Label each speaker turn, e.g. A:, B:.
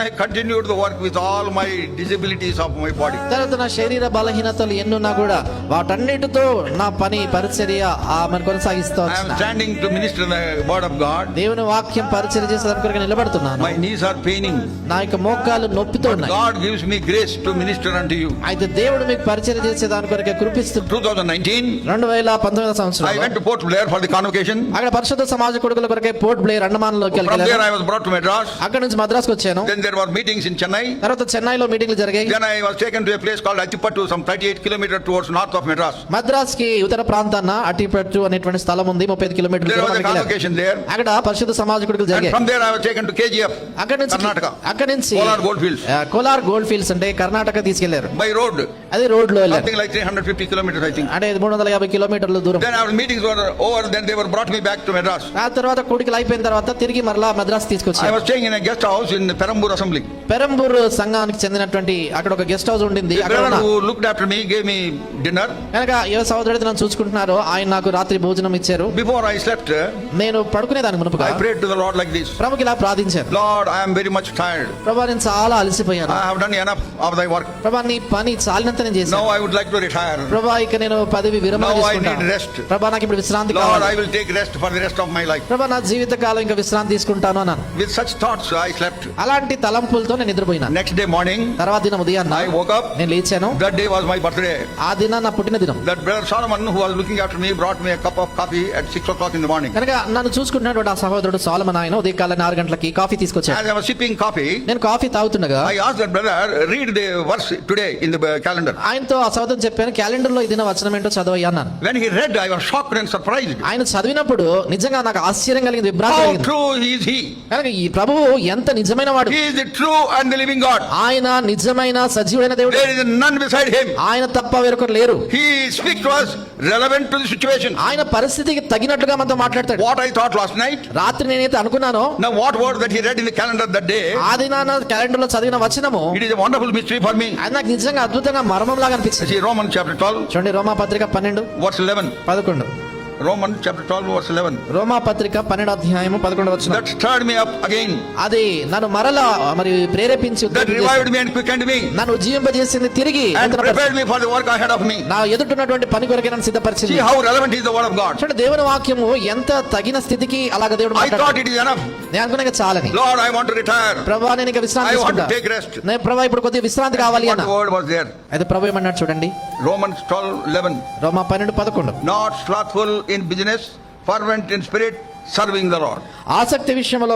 A: I continued the work with all my disabilities of my body.
B: తర్వాత నా శరీర బలహీనతలు ఎన్నున్నా కూడా వాటన్నిటితో నా పని పరిచర్య మరి కొనసాగిస్తూ
A: I am standing to minister the word of God.
B: దేవుని వాక్యం పరిచర్య చేసేదాని కొరకు నిలబడుతున్నాను.
A: My knees are paining.
B: నా యొక్క మోకాలు నొప్పితో ఉన్నాయి.
A: God gives me grace to minister unto you.
B: అయితే దేవుడు మీకు పరిచర్య చేసేదాని కొరకు కృపిస్తున్నాడు.
A: 2019
B: 2019 సంవత్సరం
A: I went to Port Blair for the convocation.
B: అక్కడ పరిశుద్ధ సమాజ కొడుకుల కొరకే పోర్ట్ బ్లేర్ అండమాన్లోకి
A: From there I was brought to Madras.
B: అక్కడ నుంచి మద్రాసుకు వచ్చాను.
A: Then there were meetings in Chennai.
B: తర్వాత చెన్నైలో మీటింగ్లు జరిగాయి.
A: Then I was taken to a place called Attipattu, some 38 kilometers towards north of Madras.
B: Madras కి ఉత్తర ప్రాంతాన అట్టిపట్టు అనేటువంటి స్థలం ఉంది, 35 కిలోమీటర్ల
A: There was a
B: దూరం.
A: convocation there.
B: అక్కడ పరిశుద్ధ సమాజ కొడుకులు
A: And
B: జరిగాయి.
A: from there I was taken to KGF,
B: అక్కడ నుంచి
A: Kolar Goldfields.
B: Kolar gold fields అంటే కర్ణాటక తీసుకెళ్లారు.
A: By road.
B: అది రోడ్ లో వెళ్ళారు.
A: Something like 350 kilometers I think.
B: అంటే 350 కిలోమీటర్ల దూరం.
A: Then our meetings were over. Then they were brought me back to Madras.
B: ఆ తర్వాత కూడికలు అయిపోయిన తర్వాత తిరిగి మరలా మద్రాస్
A: I
B: తీసుకొచ్చారు.
A: was staying in a guest house in Perambur Assembly.
B: Perambur సంఘానికి చెందినటువంటి అక్కడ ఒక గెస్ట్ హౌస్ ఉండింది.
A: The
B: అక్కడ
A: brother who looked after me gave me dinner.
B: కనుక ఏ సహోదరుడు నన్ను చూసుకుంటున్నారో ఆయన నాకు రాత్రి భోజనం ఇచ్చారు.
A: Before I slept,
B: నేను పడుకునేదానికి మునుపుగా
A: I prayed to the Lord like this.
B: ప్రభుకి ఇలా ప్రార్థించాను.
A: Lord, I am very much tired.
B: ప్రభా నేను చాలా అలసిపోయాను.
A: I have done enough of thy work.
B: ప్రభా నీ పని చాలినంత నేను చేశాను.
A: Now I would like to retire.
B: ప్రభా ఇక నేను పదవి విరమణ
A: Now I
B: తీసుకుంటాను.
A: need rest.
B: ప్రభా నాకు ఇప్పుడు విశ్రాంతి
A: Lord,
B: కావాలి.
A: I will take rest for the rest of my life.
B: ప్రభా నా జీవిత కాలం ఇంకా విశ్రాంతి తీసుకుంటాను అన్నాను.
A: With such thoughts, I slept.
B: అలాంటి తలంపులతో నేను నిద్రపోయినాను.
A: Next day morning,
B: తర్వాత దినం ఉదయాన్న
A: I woke up.
B: నేను లేచాను.
A: That day was my birthday.
B: ఆ దినం నా పుట్టిన దినం.
A: That brother Solomon, who was looking after me, brought me a cup of coffee at 6 o'clock in the morning.
B: కనుక నన్ను చూసుకుంటున్నాడు ఆ సహోదరుడు సోలమన్, ఆయన ఉదయకాలం 6 గంటలకి కాఫీ తీసుకొచ్చాడు.
A: As I was sipping coffee,
B: నేను coffee తాగుతుండగా
A: I asked that brother, read the verse today in the calendar.
B: ఆయనతో ఆ సహోదరుడు చెప్పాను, క్యాలెండర్ లో ఈ దిన వచనం ఏంటో చదవయ్యా అన్నాను.
A: When he read, I was shocked and surprised.
B: ఆయన చదివినప్పుడు నిజంగా నాకు ఆశ్చర్యం కలిగింది, విభ్రాంతి
A: How
B: కలిగింది.
A: true is he?
B: కనుక ఈ ప్రభువు ఎంత నిజమైన వాడు.
A: He is the true and the living God.
B: ఆయన నిజమైన సజీవుడైన దేవుడు.
A: There is none beside him.
B: ఆయన తప్ప వేరొకరు లేరు.
A: He speaks to us relevant to the situation.
B: ఆయన పరిస్థితికి తగినట్లుగా మనతో మాట్లాడతాడు.
A: What I thought last night,
B: రాత్రి నేనైతే అనుకున్నానో,
A: now what word that he read in the calendar that day,
B: ఆ దినాన క్యాలెండర్ లో చదివిన వచనము
A: it is a wonderful mystery for me.
B: అది నాకు నిజంగా అద్భుతంగా మర్మం లాగా అనిపించింది.
A: See Romans chapter 12,
B: చూడండి, రోమా పత్రిక 12
A: verse 11.
B: 11.
A: Romans chapter 12, verse 11.
B: రోమా పత్రిక 12 అధ్యాయము 11 వచనం.
A: That stirred me up again.
B: అది నన్ను మరలా మరి ప్రేరేపించి
A: That revived me and quickened me.
B: నన్ను ఉజ్జీవింపజేసింది, తిరిగి
A: And prepared me for the work ahead of me.
B: నా ఎదుటున్నటువంటి పని కొరకే నన్ను సిద్ధపరిచింది.
A: See how relevant is the word of God.
B: చూడండి, దేవుని వాక్యము ఎంత తగిన స్థితికి అలాగ దేవుడు
A: I thought
B: మాట్లాడాడు.
A: it is enough.
B: నేను అనుకున్నాక చాలని.
A: Lord, I want to retire.
B: ప్రభువా నేను ఇంకా విశ్రాంతి
A: I want to
B: తీసుకుంటా.
A: take rest.
B: నేను ప్రభువా ఇప్పుడు కొద్దిగా విశ్రాంతి కావాలి
A: What
B: అన్న.
A: word was there?
B: అయితే ప్రభు ఏమన్నాడు చూడండి,
A: Romans 12:11.
B: Roma 12:11.
A: Not slothful in business, fervent in spirit, serving the Lord.
B: ఆసక్తి విషయంలో